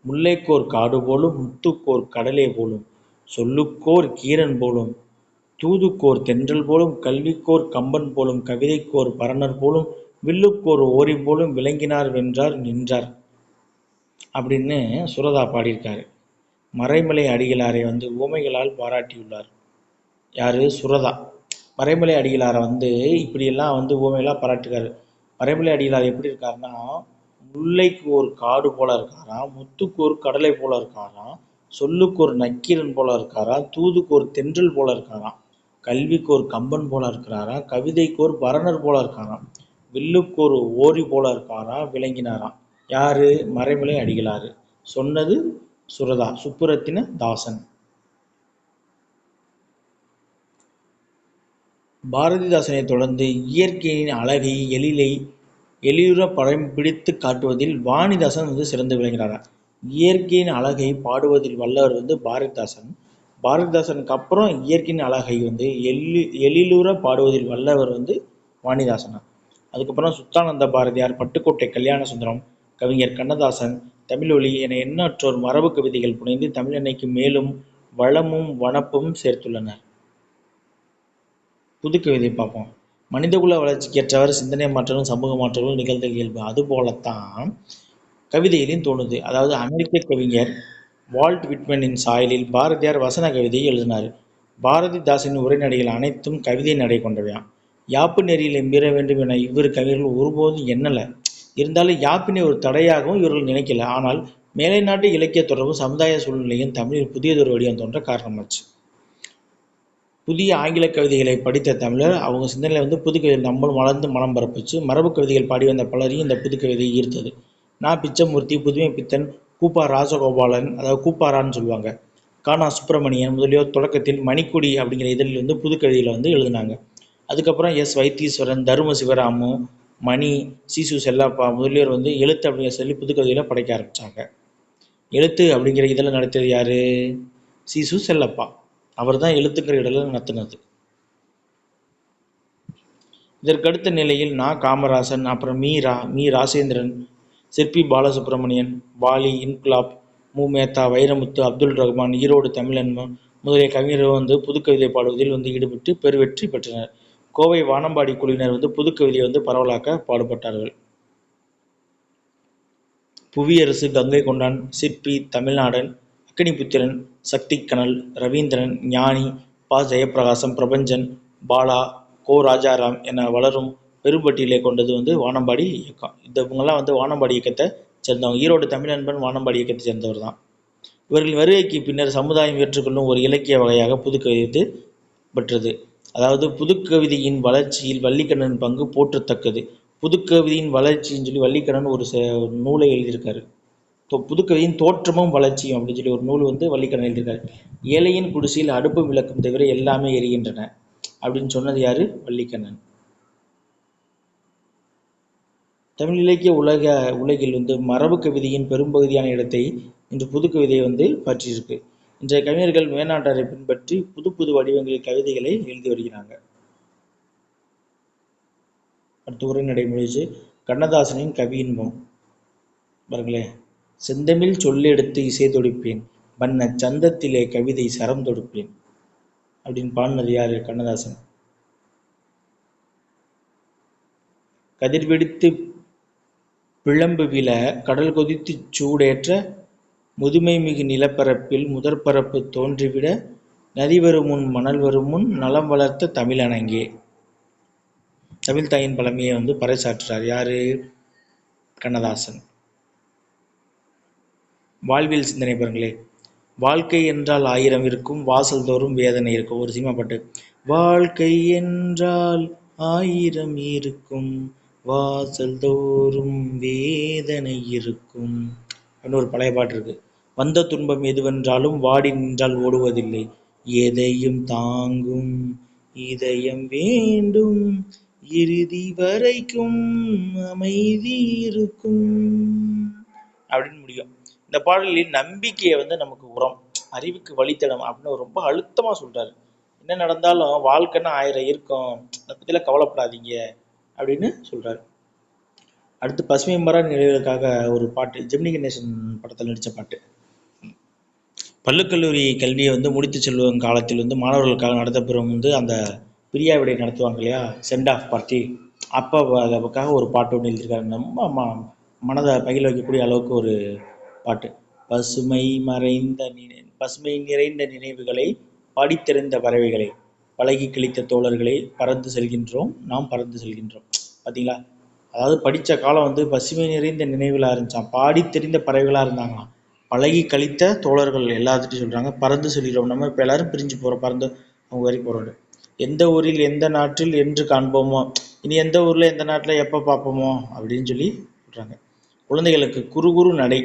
முல்லைக்கோர் காடு போலும் முத்துக்கோர் கடலே போலும் சொல்லுக்கோர் கீரன் போலும் தூதுக்கோர் தென்றல் போலும் கல்விக்கோர் கம்பன் போலும் கவிதைக்கோர் பரணர் போலும் வில்லுக்கோர் ஓரி போலும் விளங்கினார் வென்றார் நின்றார் அப்படின்னு சுரதா பாடியிருக்காரு. மறைமலை அடிகளாரை வந்து உவமைகளால் பாராட்டியுள்ளார். யாரு? சுரதா. மறைமலை அடிகளாரை வந்து இப்படியெல்லாம் வந்து உவமைகளாக பாராட்டுக்காரு. மறைமலை அடிகளார் எப்படி இருக்காருன்னா முல்லைக்கு ஒரு காடு போல இருக்காராம், முத்துக்கு ஒரு கடலை போல இருக்காராம், சொல்லுக்கு ஒரு நக்கீரன் போல இருக்காராம், தூதுக்கு ஒரு தென்றல் போல இருக்காராம், கல்விக்கு ஒரு கம்பன் போல இருக்கிறாராம், கவிதைக்கு ஒரு பரணர் போல இருக்காராம், வில்லுக்கு ஒரு ஓரி போல இருக்காராம், விளங்கினாராம். யாரு? மறைமலை அடிகளாரு. சொன்னது சுரதா, சுப்புரத்தின தாசன். பாரதிதாசனை தொடர்ந்து இயற்கையின் அழகை எளியுற படம் பிடித்து காட்டுவதில் வாணிதாசன் வந்து சிறந்து விளங்கினாராம். இயற்கையின் அழகை பாடுவதில் வல்லவர் வந்து பாரதிதாசன். பாரதிதாசனுக்கு அப்புறம் இயற்கையின் அழகை வந்து எளிலுற பாடுவதில் வல்லவர் வந்து வாணிதாசனா. அதுக்கப்புறம் சுத்தானந்த பாரதியார், பட்டுக்கோட்டை கல்யாண சுந்தரம், கவிஞர் கண்ணதாசன், தமிழொலி என எண்ணற்றோர் மரபு கவிதைகள் புனைந்து தமிழன்னைக்கு மேலும் வளமும் வனப்பும் சேர்த்துள்ளனர். புதுக்கவிதை பார்ப்போம். மனிதகுல வளர்ச்சிக்கேற்றவர் சிந்தனை மாற்றங்களும் சமூக மாற்றங்களும் நிகழ்தல் இயல்பு. அதுபோலத்தான் கவிதையிலும் தோணுது. அதாவது அமெரிக்க கவிஞர் வால்ட் விட்மனின் சாயலில் பாரதியார் வசன கவிதையை எழுதினார். பாரதிதாசனின் உரைநடைகள் அனைத்தும் கவிதை நடை கொண்டவையாம். யாப்பு நெறியில் மீற வேண்டும் என இவ்விரு கவிஞர்கள் ஒருபோதும் எண்ணலை. இருந்தாலும் யாப்பினை ஒரு தடையாகவும் இவர்கள் நினைக்கல. ஆனால் மேலை நாட்டு இலக்கிய தொடர்பும் சமுதாய சூழ்நிலையும் தமிழில் புதியதொரு வடிவம் தோன்ற காரணமாச்சு. புதிய ஆங்கில கவிதைகளை படித்த தமிழர் அவங்க சிந்தனையில் வந்து புதுக்கவிதை நம்மளும் வளர்ந்து மனம் பரப்புச்சு. மரபு கவிதைகள் பாடி வந்த பலரையும் இந்த புதுக்கவிதை ஈர்த்தது. பிச்சமூர்த்தி, புதுமை பித்தன், கூப்பா ராஜகோபாலன், அதாவது கூப்பாரான்னு சொல்லுவாங்க, கானா சுப்பிரமணியன் முதலியோர் தொடக்கத்தில் மணிக்கொடி அப்படிங்கிற இதழில் வந்து புதுக்கவிதைகளை வந்து எழுதினாங்க. அதுக்கப்புறம் வைத்தீஸ்வரன், தரும சிவராமு, மணி, சீசு செல்லப்பா முதலியோர் வந்து எழுத்து அப்படிங்கிற சொல்லி புதுக்கவிதைகளை படைக்க ஆரம்பித்தாங்க. எழுத்து அப்படிங்கிற இதழை நடத்தியது யாரு? சீசு செல்லப்பா. அவர் தான் எழுத்துக்கிற இடலை நடத்தினது. இதற்கடுத்த நிலையில் காமராசன், அப்புறம் ராசேந்திரன், சிற்பி பாலசுப்ரமணியன், வாலி, இன்குலாப், மேத்தா, வைரமுத்து, அப்துல் ரஹ்மான், ஈரோடு தமிழன் முதலிய கவிஞர்கள் வந்து புதுக்கவிதை பாடுவதில் வந்து ஈடுபட்டு பெருவெற்றி பெற்றனர். கோவை வானம்பாடி குழுவினர் வந்து புதுக்கவிதையை வந்து பரவலாக்க பாடுபட்டார்கள். புவியரசு, கங்கை கொண்டான், சிற்பி, தமிழ்நாடன், அக்கினிபுத்திரன், சக்திக்கனல், ரவீந்திரன், ஞானி, ஜெயப்பிரகாசம், பிரபஞ்சன், பாலா, ராஜாராம் என வளரும் பெரும்பட்டியலை கொண்டது வந்து வானம்பாடி இயக்கம். இவங்கெல்லாம் வந்து வானம்பாடி இயக்கத்தை சேர்ந்தவங்க. ஈரோடு தமிழன்பன் வானம்பாடி இயக்கத்தை சேர்ந்தவர் தான். இவர்களின் வருகைக்கு பின்னர் சமுதாயம் ஏற்றுக்கொள்ளும் ஒரு இலக்கிய வகையாக புதுக்கவிதை பெற்றது. அதாவது புதுக்கவிதையின் வளர்ச்சியில் வள்ளிக்கண்ணன் பங்கு போற்றத்தக்கது. புதுக்கவிதையின் வளர்ச்சின்னு சொல்லி வள்ளிக்கண்ணன் ஒரு நூலை எழுதியிருக்காரு. புதுக்கவிதையின் தோற்றமும் வளர்ச்சியும் அப்படின்னு சொல்லி ஒரு நூல் வந்து வள்ளிக்கண்ணன் எழுதியிருக்காரு. ஏழையின் குடிசையில் அடுப்பு விளக்கும் தவிர எல்லாமே எரிகின்றன அப்படின்னு சொன்னது யாரு? வள்ளிக்கண்ணன். தமிழ் இலக்கிய உலகில் வந்து மரபு கவிதையின் பெரும்பகுதியான இடத்தை இன்று புதுக்கவிதை வந்து பற்றியிருக்கு. இன்றைய கவிஞர்கள் மேனாட்டாரை பின்பற்றி புது புது வடிவங்களில் கவிதைகளை எழுதி வருகிறாங்க. அடுத்த உரை நடைமுறைச்சு கண்ணதாசனின் கவி இன்பம் பாருங்களேன். செந்தமிழ் சொல்லெடுத்து இசை தொடுப்பேன், வண்ண சந்தத்திலே கவிதை சரம் தொடுப்பேன் அப்படின்னு பாடினது யாரு? கண்ணதாசன். கதிர்வெடித்து பிளம்பு விழ கடல் கொதித்து சூடேற்ற முதுமை மிகு நிலப்பரப்பில் முதற்பரப்பு தோன்றிவிட நதி வருமுன் மணல் வருமுன் நலம் வளர்த்த தமிழனங்கே. தமிழ் தாயின் பழமையை வந்து பறைசாற்றுறார் யாரு? கண்ணதாசன். வாழ்வியல் சிந்தனை பாருங்களே. வாழ்க்கை என்றால் 1000 இருக்கும், வாசல் தோறும் வேதனை இருக்கும். ஒரு சினிமா பாட்டு. வாழ்க்கை என்றால் 1000 இருக்கும், வாசல் தோறும் வேதனை இருக்கும் அப்படின்னு ஒரு பழைய பாட்டு இருக்கு. வந்த துன்பம் எதுவென்றாலும் வாடி நின்றால் ஓடுவதில்லை, எதையும் தாங்கும் இதயம் வேண்டும், இறுதி வரைக்கும் அமைதி இருக்கும் அப்படின்னு முடியும். இந்த பாடலில் நம்பிக்கையை வந்து நமக்கு உரம், அறிவுக்கு வழித்தடம் அப்படின்னு ரொம்ப அழுத்தமா சொல்றாரு. என்ன நடந்தாலும் வாழ்க்கைன்னா 1000 இருக்கும், அதை பத்திலாம் கவலைப்படாதீங்க அப்படின்னு சொல்றாரு. அடுத்து பசுமை மர நினைவுகளுக்காக ஒரு பாட்டு, ஜெமினி கணேசன் படத்தில் நடித்த பாட்டு. பள்ளிக்கல்லூரி கல்வியை வந்து முடித்து செல்லும் காலத்தில் வந்து மாணவர்களுக்காக நடத்தப்பெறும் வந்து அந்த பிரியா விடை நடத்துவாங்க இல்லையா, சென்ட் ஆஃப் பார்ட்டி. அப்போ அதுக்காக ஒரு பாட்டு ஒன்று எழுதியிருக்காரு. ரொம்ப மனதை பகிர வைக்கக்கூடிய அளவுக்கு ஒரு பாட்டு. பசுமை நிறைந்த நினைவுகளை பாடித்தெறிந்த பறவைகளை, பழகி கிழித்த தோழர்களை, பறந்து செல்கின்றோம் நாம் பறந்து செல்கின்றோம். பார்த்தீங்களா? அதாவது படித்த காலம் வந்து பசுமை நிறைந்த நினைவுகளாக இருந்துச்சான், பாடி தெரிந்த பறவைகளாக இருந்தாங்களாம், பழகி கழித்த தோழர்கள் எல்லாத்துட்டையும் சொல்கிறாங்க, பறந்து செல்கிறோம். நம்ம இப்போ எல்லாரும் பிரிஞ்சு போகிறோம், பறந்து அவங்க வரைக்கும் போகிறோம். எந்த ஊரில் எந்த நாட்டில் என்று காண்போமோ, இனி எந்த ஊரில் எந்த நாட்டில் எப்போ பார்ப்போமோ அப்படின்னு சொல்லி சொல்கிறாங்க. குழந்தைகளுக்கு குறு குறு நடை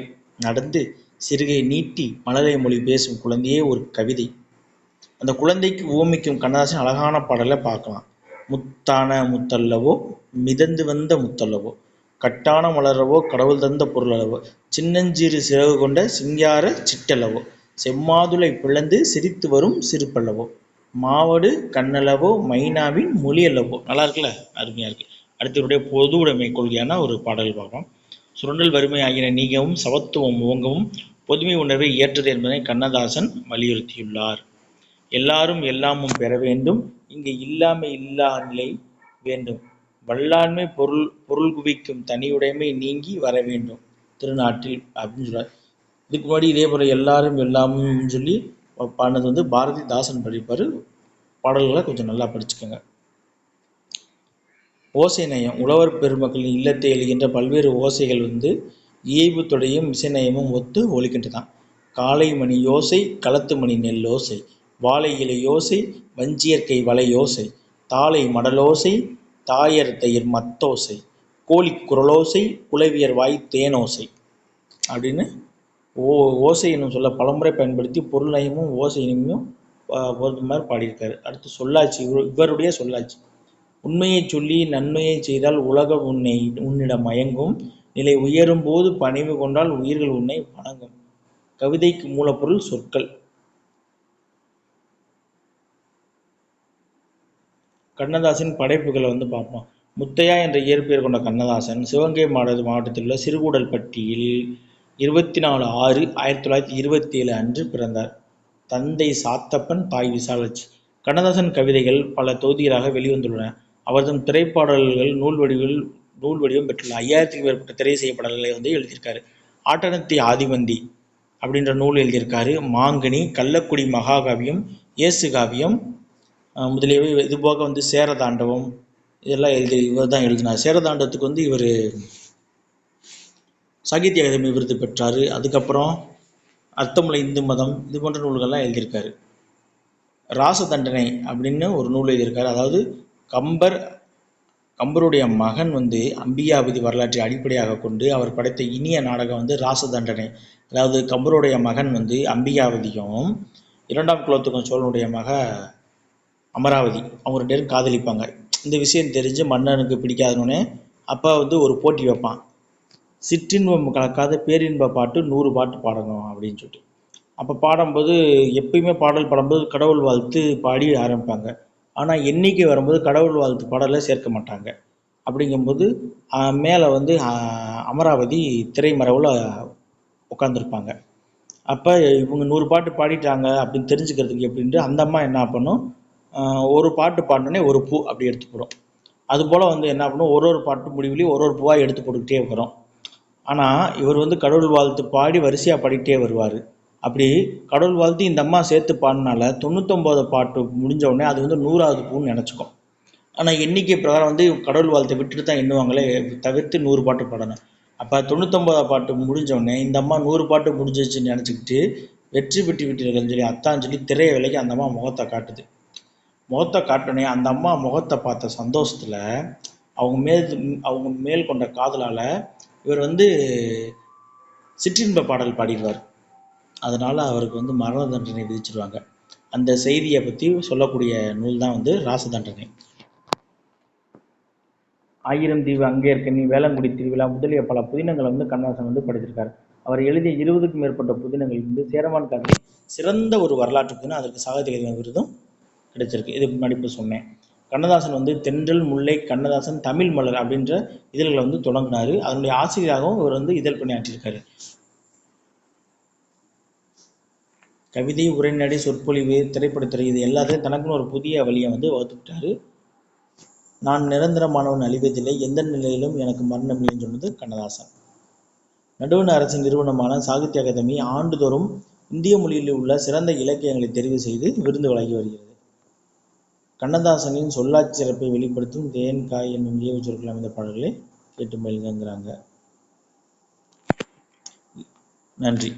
நடந்து சிறுகை நீட்டி மழலை மொழி பேசும் குழந்தையே ஒரு கவிதை. அந்த குழந்தைக்கு ஊமிக்கும் கண்ணதாசன் அழகான பாடலை பார்க்கலாம். முத்தான முத்தல்லவோ, மிதந்து வந்த முத்தல்லவோ, கட்டான மலரவோ, கடவுள் தந்த பொருளளவோ, சின்னஞ்சிறு சிறகு கொண்ட சிங்கார சிட்டளவோ, செம்மாதுளை பிளந்து சிரித்து வரும் சிரிப்பல்லவோ, மாவடு கண்ணளவோ, மைனாவின் மொழி அல்லவோ. நல்லா இருக்குல்ல? அருமையா இருக்கு. அடுத்தவருடைய பொது உடைமை கொள்கையான ஒரு பாடல் பார்ப்போம். சுரண்டல் வறுமை ஆகிய நீங்கவும் சமத்துவம் ஓங்கவும் பொதுமை உணர்வை ஏற்றது என்பதை கண்ணதாசன் வலியுறுத்தியுள்ளார். எல்லாரும் எல்லாமும் பெற வேண்டும், இங்கு இல்லாமை இல்லா நிலை வேண்டும், வல்லாண்மை பொருள் குவிக்கும் தனியுடைமை நீங்கி வர வேண்டும் திருநாட்டில் அப்படின்னு சொல்றார். இதுக்கு முன்னாடி இதே போல எல்லாரும் எல்லாமும் சொல்லி பாடினது வந்து பாரதிதாசன் படிப்பார். பாடல்களை கொஞ்சம் நல்லா படிச்சுக்கோங்க. ஓசை நயம். உழவர் பெருமக்களின் இல்லத்தை எழுகின்ற பல்வேறு ஓசைகள் வந்து இயைபு தொடையும் இசை நயமும் ஒத்து ஒலிக்கின்றதான். காலை மணி யோசை, களத்து மணி நெல்லோசை, வாழை இலை யோசை, வஞ்சியற்கை வலை யோசை, தாளை மடலோசை, தாயர் தயிர் மத்தோசை, கோழி குரலோசை, குலவியர் வாய் தேனோசை அப்படின்னு ஓசை என்னும் சொல்ல பலமுறை பயன்படுத்தி பொருள் நயமும் ஓசை நயமும் பொறுத்த மாதிரி பாடியிருக்காரு. அடுத்து சொல்லாட்சி. இவருடைய சொல்லாட்சி. உண்மையை சொல்லி நன்மையை செய்தால் உலகம் உன்னிடம் மயங்கும், நிலை உயரும் போது பணிவு கொண்டால் உயிர்கள் உன்னை வணங்கும். கவிதைக்கு மூலப்பொருள் சொற்கள். கண்ணதாசன் படைப்புகளை வந்து பார்ப்போம். முத்தையா என்ற இயற்பெயர் கொண்ட கண்ணதாசன் சிவகங்கை மாவட்டத்தில் உள்ள சிறுகூடல்பட்டியில் 24/6/1927 அன்று பிறந்தார். தந்தை சாத்தப்பன், தாய் விசாலாட்சி. கண்ணதாசன் கவிதைகள் பல தொகுதிகளாக வெளிவந்துள்ளன. அவர்தம் திரைப்பாடல்கள் நூல் வடிவம் பெற்றுள்ள 5000க்கும் மேற்பட்ட திரை செய்யப்படல்களை வந்து எழுதியிருக்காரு. ஆட்டனத்தி ஆதிவந்தி அப்படின்ற நூல் எழுதியிருக்காரு. மாங்கனி, கள்ளக்குடி மகாகாவியம், இயேசு காவியம் முதலியவை. இது போக வந்து சேரதாண்டவம் இதெல்லாம் இவர் தான் எழுதினார். சேரதாண்டவத்துக்கு வந்து இவர் சாகித்ய அகாதமி விருது பெற்றார். அதுக்கப்புறம் அர்த்தமுள்ள இந்து மதம் இது போன்ற நூல்கள்லாம் எழுதியிருக்காரு. ராச தண்டனை அப்படின்னு ஒரு நூல் எழுதியிருக்காரு. அதாவது கம்பர் கம்பருடைய மகன் வந்து அம்பிகாபதி வரலாற்றை அடிப்படையாக கொண்டு அவர் படைத்த இனிய நாடகம் வந்து ராசதண்டனை. அதாவது கம்பருடைய மகன் வந்து அம்பிகாபதியும் இரண்டாம் குலோத்துங்க சோழனுடைய மக அமராவதி அவங்க 2 பேரும் காதலிப்பாங்க. இந்த விஷயம் தெரிஞ்சு மன்னனுக்கு பிடிக்காதனோடனே அப்பா வந்து ஒரு போட்டி வைப்பான். சிற்றின்பம் கலக்காத பேரின்ப பாட்டு 100 பாட்டு பாடணும் அப்படின்னு சொல்லிட்டு. அப்போ பாடும்போது எப்பயுமே பாடல் பாடும்போது கடவுள் வாழ்த்து பாடி ஆரம்பிப்பாங்க. ஆனால் எண்ணிக்கை வரும்போது கடவுள் வாழ்த்து பாடலை சேர்க்க மாட்டாங்க. அப்படிங்கும்போது மேலே வந்து அமராவதி திரைமறைவில் உட்காந்துருப்பாங்க. அப்போ இவங்க 100 பாட்டு பாடிட்டாங்க அப்படின்னு தெரிஞ்சுக்கிறதுக்கு எப்படின்ட்டு அந்த அம்மா என்ன பண்ணும், ஒரு பாட்டு பாடினோடனே ஒரு பூ அப்படி எடுத்து போடும். அதுபோல் வந்து என்ன பண்ணும், ஒரு பாட்டு முடிவுலையும் ஒரு பூவாக எடுத்து போட்டுக்கிட்டே வரும். ஆனால் இவர் வந்து கடவுள் வாழ்த்து பாடி வரிசையாக பாடிக்கிட்டே வருவார். அப்படி கடவுள் வாழ்த்து இந்த அம்மா சேர்த்து பாடினால 99 பாட்டு முடிஞ்ச உடனே அது வந்து 100வது பூன்னு நினச்சிக்கும். ஆனால் எண்ணிக்கை பிரகாரம் வந்து கடவுள் வாழ்த்தை விட்டுட்டு தான் எண்ணுவாங்களே தவிர்த்து 100 பாட்டு பாடணும். அப்போ 99 பாட்டு முடிஞ்ச உடனே இந்த அம்மா 100 பாட்டு முடிஞ்சிச்சுன்னு நினச்சிக்கிட்டு வெற்றி பெற்று விட்டீர்கள்னு சொல்லி அத்தான்னு சொல்லி திரைய விலைக்கு அந்த அம்மா முகத்தை காட்டுது. முகத்தை காட்டினே அந்த அம்மா முகத்தை பார்த்த சந்தோஷத்தில் அவங்க மேல் கொண்ட காதலால் இவர் வந்து சிற்றின்ப பாடல் பாடிடுவார். அதனால் அவருக்கு வந்து மரண தண்டனை விதிச்சிருவாங்க. அந்த செய்தியை பற்றி சொல்லக்கூடிய நூல் தான் வந்து ராசதண்டனை. 1000 தீவு, அங்கேற்கனி, வேளங்குடி திருவிழா முதலிய பல புதினங்களை வந்து கண்ணதாசன் வந்து படைத்திருக்கார். அவர் எழுதிய 20க்கும் மேற்பட்ட புதினங்கள் வந்து சேரமான் காலத்தில் சிறந்த ஒரு வரலாற்று புதினம். அதற்கு சாகித்ய அகாதமி விருதும் கிடைச்சிருக்கு. இதுக்கு முன்னாடி இப்போ சொன்னேன். கண்ணதாசன் வந்து தென்றல், முல்லை, கண்ணதாசன், தமிழ் மலர் அப்படின்ற இதழ்களை வந்து தொடங்கினார். அதனுடைய ஆசிரியராகவும் இவர் வந்து இதழ் பணியாற்றியிருக்காரு. கவிதை, உரைநடை, சொற்பொழிவு, திரைப்படத்துறை இது எல்லாத்தையும் தனக்குன்னு ஒரு புதிய வழியை வந்து வகுத்துக்கிட்டாரு. நான் நிரந்தரமானவன், அழிவதில்லை, எந்த நிலையிலும் எனக்கு மரணம் இல்லைன்னு சொன்னது கண்ணதாசன். நடுவண் அரசின் நிறுவனமான சாகித்ய அகாதமி ஆண்டுதோறும் இந்திய மொழியில் உள்ள சிறந்த இலக்கியங்களை தெரிவு செய்து விருது வழங்கி வருகிறது. கண்ணதாசனின் சொல்லாட்சி சிறப்பை வெளிப்படுத்தும் தேன், காய் என்னும் இயவு சொற்கள் அமைந்த பாடல்களை கேட்டு மகிழ்ங்கிறாங்க. நன்றி.